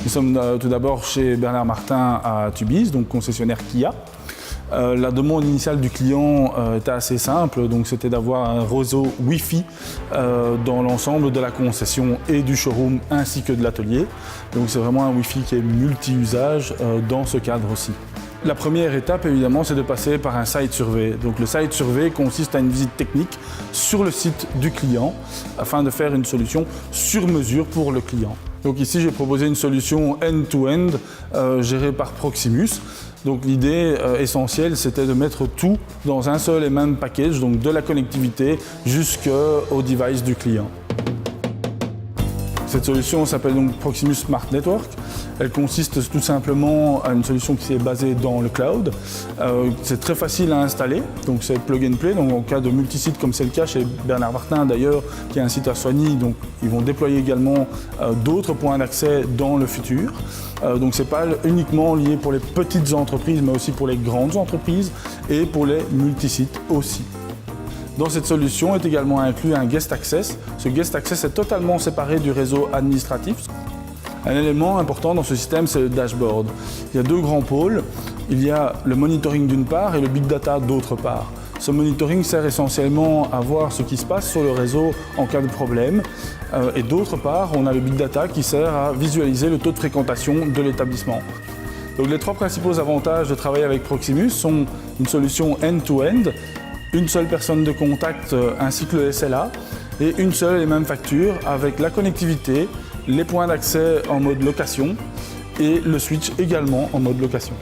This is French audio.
Nous sommes tout d'abord chez Bernard Martin à Tubize, donc concessionnaire Kia. La demande initiale du client était assez simple, donc c'était d'avoir un réseau Wi-Fi dans l'ensemble de la concession et du showroom ainsi que de l'atelier. Donc c'est vraiment un Wi-Fi qui est multi-usage dans ce cadre aussi. La première étape, évidemment, c'est de passer par un site survey. Donc le site survey consiste à une visite technique sur le site du client afin de faire une solution sur mesure pour le client. Donc ici, j'ai proposé une solution end-to-end gérée par Proximus. Donc l'idée essentielle, c'était de mettre tout dans un seul et même package, donc de la connectivité jusqu'au device du client. Cette solution s'appelle donc Proximus Smart Network. Elle consiste tout simplement à une solution qui est basée dans le cloud. C'est très facile à installer, donc c'est plug and play. Donc en cas de multisite, comme c'est le cas chez Bernard Martin d'ailleurs, qui a un site à Soigny, donc ils vont déployer également d'autres points d'accès dans le futur. Donc c'est pas uniquement lié pour les petites entreprises, mais aussi pour les grandes entreprises et pour les multisites aussi. Dans cette solution est également inclus un Guest Access. Ce Guest Access est totalement séparé du réseau administratif. Un élément important dans ce système, c'est le dashboard. Il y a deux grands pôles. Il y a le monitoring d'une part et le big data d'autre part. Ce monitoring sert essentiellement à voir ce qui se passe sur le réseau en cas de problème. Et d'autre part, on a le big data qui sert à visualiser le taux de fréquentation de l'établissement. Donc les trois principaux avantages de travailler avec Proximus sont une solution end-to-end, une seule personne de contact ainsi que le SLA et une seule et même facture avec la connectivité, les points d'accès en mode location et le switch également en mode location.